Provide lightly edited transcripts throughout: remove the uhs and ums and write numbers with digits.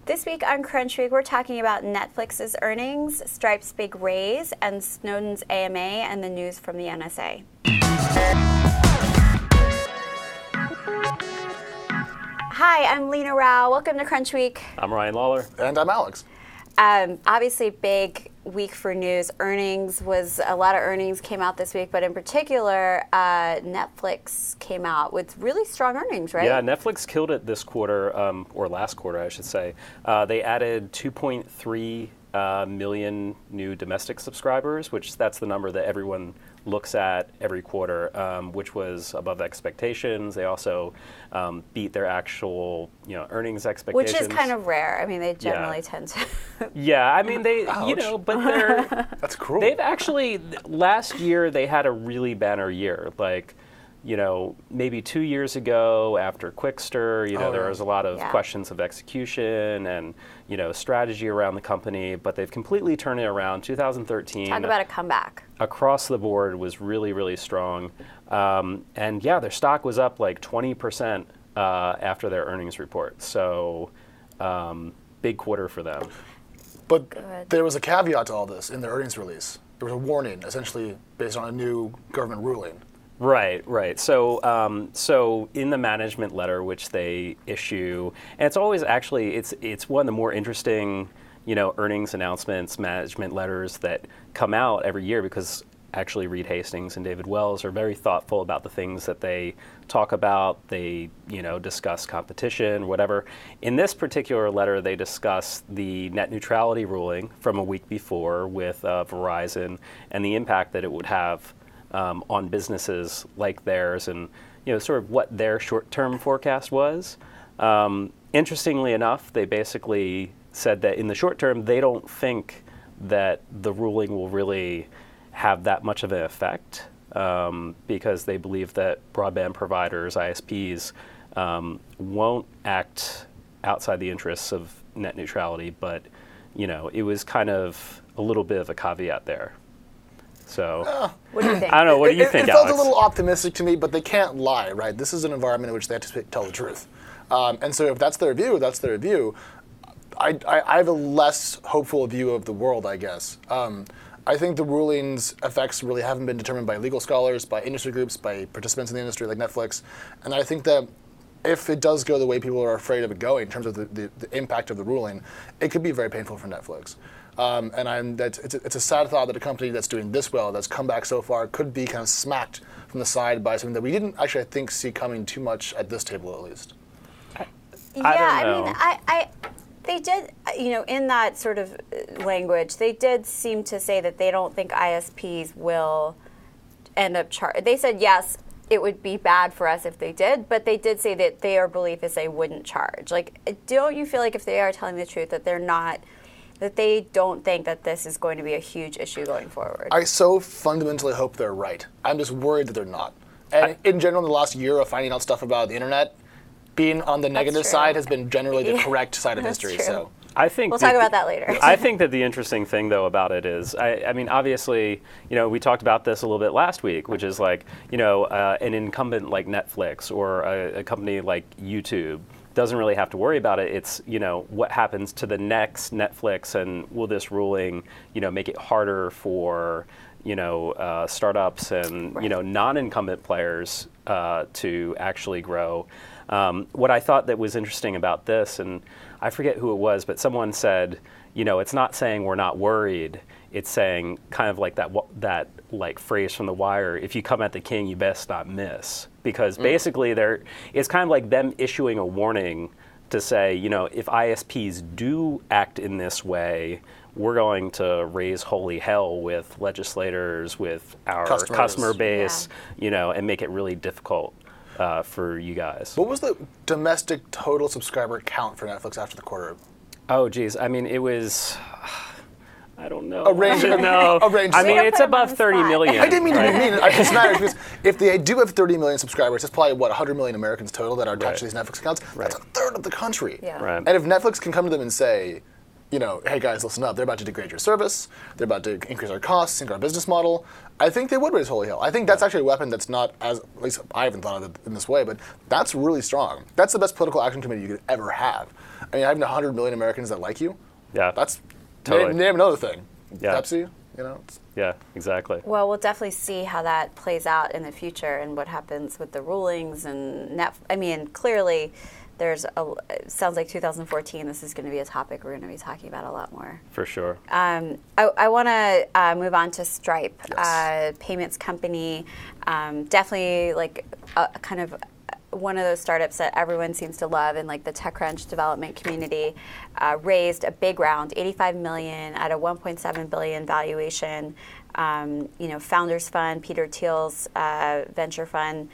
This week on Crunch Week, we're talking about Netflix's earnings, Stripe's big raise, and Snowden's AMA and the news from the NSA. Hi, I'm Leena Rao. Welcome to Crunch Week. I'm Ryan Lawler. And I'm Alex. Obviously, big week for news. A lot of earnings came out this week, but in particular, Netflix came out with really strong earnings, right? Yeah, Netflix killed it this quarter, or last quarter, I should say. They added 2.3 million new domestic subscribers, that's the number that everyone looks at every quarter, which was above expectations. They also beat their actual, earnings expectations, which is kind of rare. I mean, they generally tend to. Yeah, I mean they, Ouch. But they're That's cruel. They've actually last year they had a really banner year, maybe 2 years ago after Quickster, there was a lot of questions of execution and, strategy around the company, but they've completely turned it around. 2013. Talk about a comeback. Across the board was really, really strong. And their stock was up like 20% after their earnings report. So big quarter for them. But there was a caveat to all this in their earnings release. There was a warning, essentially based on a new government ruling. Right. So in the management letter, which they issue, and it's always actually, it's one of the more interesting, earnings announcements, management letters that come out every year, because actually Reed Hastings and David Wells are very thoughtful about the things that they talk about. They, discuss competition, whatever. In this particular letter, they discuss the net neutrality ruling from a week before with Verizon and the impact that it would have on businesses like theirs, and sort of what their short-term forecast was. Interestingly enough, they basically said that in the short term, they don't think that the ruling will really have that much of an effect, because they believe that broadband providers, ISPs, won't act outside the interests of net neutrality. But it was kind of a little bit of a caveat there. So, what do you think? I don't know. What do you think, It felt Alex? a little optimistic to me, but they can't lie, right? This is an environment in which they have to tell the truth. And so if that's their view, that's their view. I have a less hopeful view of the world, I guess. I think the ruling's effects really haven't been determined by legal scholars, by industry groups, by participants in the industry like Netflix. And I think that if it does go the way people are afraid of it going in terms of the impact of the ruling, it could be very painful for Netflix. It's a sad thought that a company that's doing this well, that's come back so far, could be kind of smacked from the side by something that we didn't actually, I think, see coming too much at this table, at least. I don't know. They did, in that sort of language, they did seem to say that they don't think ISPs will end up They said, yes, it would be bad for us if they did, but they did say that their belief is they wouldn't charge. Don't you feel like if they are telling the truth that they don't think that this is going to be a huge issue going forward? I so fundamentally hope they're right. I'm just worried that they're not. And in general, in the last year of finding out stuff about the internet, being on the negative side has been generally the correct side of history. True. So I think we'll talk about that later. I think that the interesting thing, though, about it is, I mean, obviously, we talked about this a little bit last week, which is like, an incumbent like Netflix or a company like YouTube doesn't really have to worry about it. It's, what happens to the next Netflix, and will this ruling, make it harder for, startups and, non-incumbent players to actually grow. What I thought that was interesting about this, and I forget who it was, but someone said, it's not saying we're not worried. It's saying kind of like that like phrase from The Wire, if you come at the king, you best not miss. Because basically it's kind of like them issuing a warning to say, if ISPs do act in this way, we're going to raise holy hell with legislators, with our customer base, and make it really difficult for you guys. what was the domestic total subscriber count for Netflix after the quarter? Oh, geez. I mean, it was, I don't know. A range. A range. I mean, don't it's put them on above the 30 spot. million. I didn't mean to be mean. It just matters because if they do have 30 million subscribers, that's probably, 100 million Americans total that are attached to these Netflix accounts. That's a third of the country. Yeah. Right. And if Netflix can come to them and say, hey guys, listen up. They're about to degrade your service. They're about to increase our costs, sink our business model. I think they would raise holy hell. I think that's actually a weapon that's not at least I haven't thought of it in this way, but that's really strong. That's the best political action committee you could ever have. I mean, having 100 million Americans that like you, that's totally. Name another thing. Yeah. Pepsi, Yeah, exactly. Well, we'll definitely see how that plays out in the future and what happens with the rulings and clearly it sounds like 2014, this is going to be a topic we're going to be talking about a lot more. For sure. I want to move on to Stripe, Yes. payments company, definitely like kind of one of those startups that everyone seems to love in like the TechCrunch development community, raised a big round, $85 million at a $1.7 billion valuation. Founders Fund, Peter Thiel's venture fund,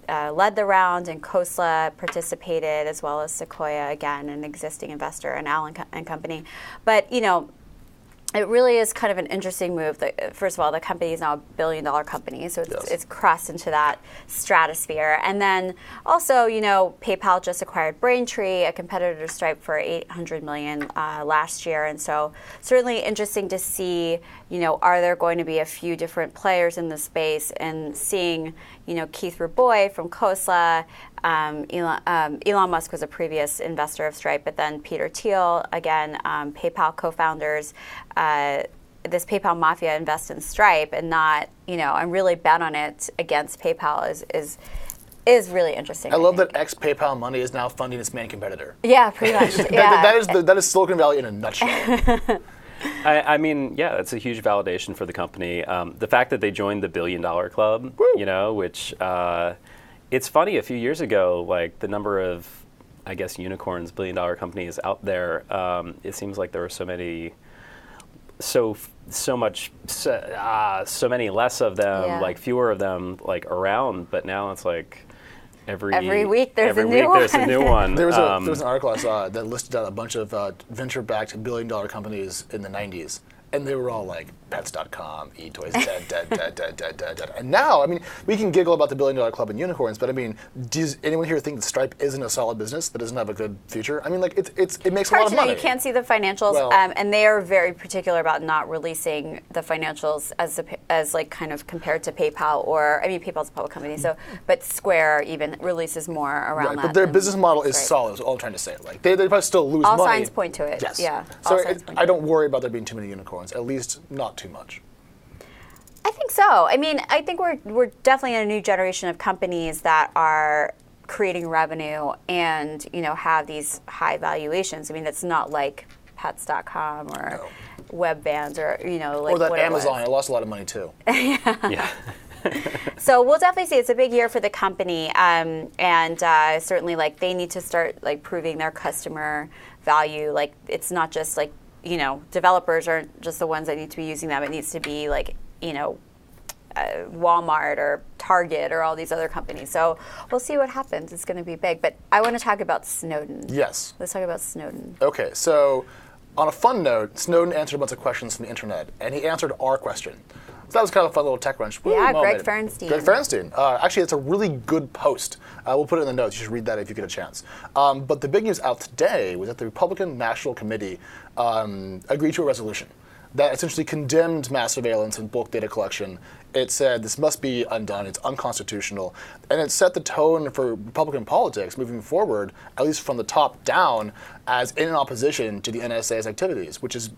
led the round, and Khosla participated, as well as Sequoia, again, an existing investor, and Allen and Company. But, it really is kind of an interesting move. First of all, the company is now $1 billion company, so it's crossed into that stratosphere. And then also, PayPal just acquired Braintree, a competitor to Stripe, for $800 million last year. And so certainly interesting to see, are there going to be a few different players in the space, and seeing, Keith Rabois from Khosla, Elon Musk was a previous investor of Stripe, but then Peter Thiel, again, PayPal co-founders, this PayPal mafia invest in Stripe and not, and really bet on it against PayPal is really interesting. I love that ex-PayPal money is now funding its main competitor. Yeah, pretty much. that is Silicon Valley in a nutshell. It's a huge validation for the company. The fact that they joined the $1 billion club, which it's funny, a few years ago, like the number of, I guess, unicorns, $1 billion companies out there, it seems like there were so many less of them, like fewer of them, like around. But now it's like every week there's a new one. There was an article I saw that listed out a bunch of venture-backed $1 billion companies in the 90s. And they were all like, pets.com, eToys, dead. And now, we can giggle about the $1 billion club and unicorns, but does anyone here think that Stripe isn't a solid business that doesn't have a good future? It makes a lot of money. You can't see the financials, and they are very particular about not releasing the financials as like kind of compared to PayPal, or PayPal's a public company, but Square even releases more around that. But their business model is solid, is all I'm trying to say. Like they probably still lose money. All signs point to it. Yes. Yeah. So I don't worry about there being too many unicorns. At least not too much. I think so. I think we're definitely in a new generation of companies that are creating revenue and have these high valuations. It's not like Pets.com or Webvans or or that Amazon. I lost a lot of money too. Yeah. So we'll definitely see. It's a big year for the company, and certainly they need to start proving their customer value. It's not just developers aren't just the ones that need to be using them. It needs to be Walmart or Target or all these other companies. So we'll see what happens. It's going to be big. But I want to talk about Snowden. Yes. Let's talk about Snowden. Okay, so on a fun note, Snowden answered a bunch of questions from the internet, and he answered our question. So that was kind of a fun little TechCrunch. Greg Ferenstein. Greg Ferenstein. Actually, it's a really good post. We'll put it in the notes. You should read that if you get a chance. But the big news out today was that the Republican National Committee agreed to a resolution that essentially condemned mass surveillance and bulk data collection. It said this must be undone, it's unconstitutional, and it set the tone for Republican politics moving forward, at least from the top down, as in opposition to the NSA's activities, which is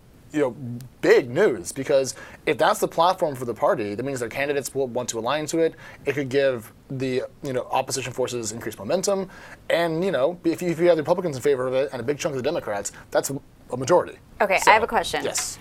big news, because if that's the platform for the party, that means their candidates will want to align to it. It could give the opposition forces increased momentum, and if you have the Republicans in favor of it and a big chunk of the Democrats, that's a majority. Okay, so, I have a question. Yes.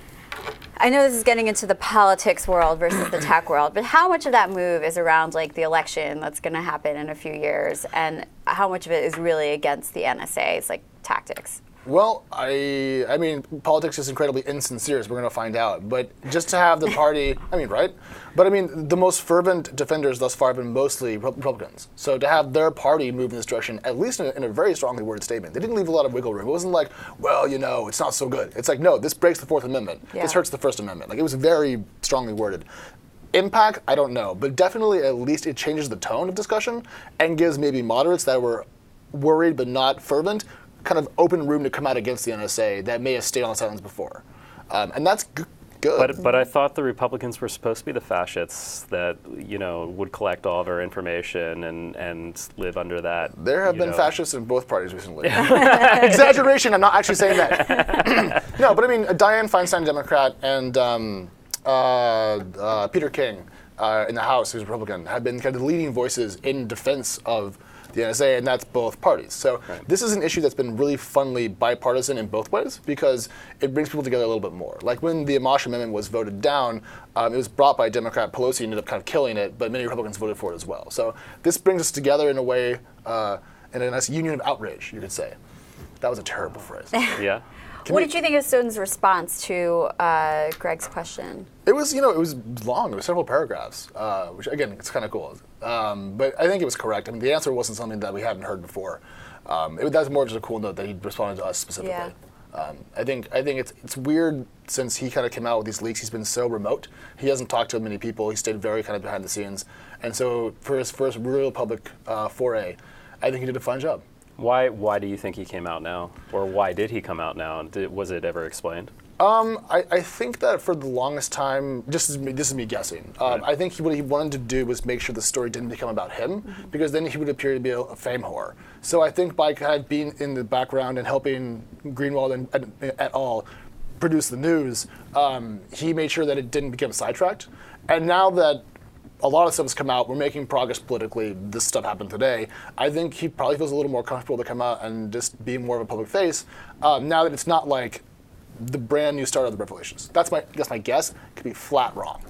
I know this is getting into the politics world versus the tech world, but how much of that move is around the election that's going to happen in a few years, and how much of it is really against the NSA's tactics? Well, I mean, politics is incredibly insincere, as we're going to find out. But just to have the party, right? But the most fervent defenders thus far have been mostly Republicans. So to have their party move in this direction, at least in a very strongly worded statement, they didn't leave a lot of wiggle room. It wasn't like, it's not so good. It's no, this breaks the Fourth Amendment. Yeah. This hurts the First Amendment. It was very strongly worded. Impact, I don't know. But definitely, at least it changes the tone of discussion and gives maybe moderates that were worried but not fervent kind of open room to come out against the NSA that may have stayed on silence before. And that's good. But I thought the Republicans were supposed to be the fascists that, would collect all of our information and live under that. There have been fascists in both parties recently. Exaggeration, I'm not actually saying that. No, but I mean, Dianne Feinstein, Democrat, and Peter King in the House, who's Republican, have been kind of the leading voices in defense of the NSA, and that's both parties. So this is an issue that's been really funnily bipartisan in both ways because it brings people together a little bit more. Like when the Amash Amendment was voted down, it was brought by Democrat Pelosi and ended up kind of killing it, but many Republicans voted for it as well. So this brings us together in a way, in a nice union of outrage, you could say. That was a terrible phrase. Yeah. What did you think of Snowden's response to Greg's question? It was, it was long. It was several paragraphs, which again, it's kind of cool. But I think it was correct. I mean, the answer wasn't something that we hadn't heard before. That's more just a cool note that he responded to us specifically. Yeah. I think it's weird since he kind of came out with these leaks. He's been so remote. He hasn't talked to many people. He stayed very kind of behind the scenes. And so for his first real public foray, I think he did a fine job. Why do you think he came out now? Or why did he come out now? Was it ever explained? I think that for the longest time, this is me guessing, I think what he wanted to do was make sure the story didn't become about him, because then he would appear to be a fame whore. So I think by kind of being in the background and helping Greenwald and et al. Produce the news, he made sure that it didn't become sidetracked. And now that a lot of stuff has come out, we're making progress politically, this stuff happened today, I think he probably feels a little more comfortable to come out and just be more of a public face, now that it's not like the brand new start of the revelations. That's my guess. It could be flat wrong,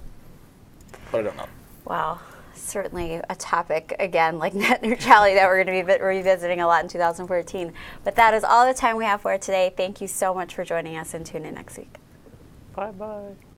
but I don't know. Wow, certainly a topic, again, like net neutrality that we're going to be revisiting a lot in 2014. But that is all the time we have for today. Thank you so much for joining us, and tune in next week. Bye-bye.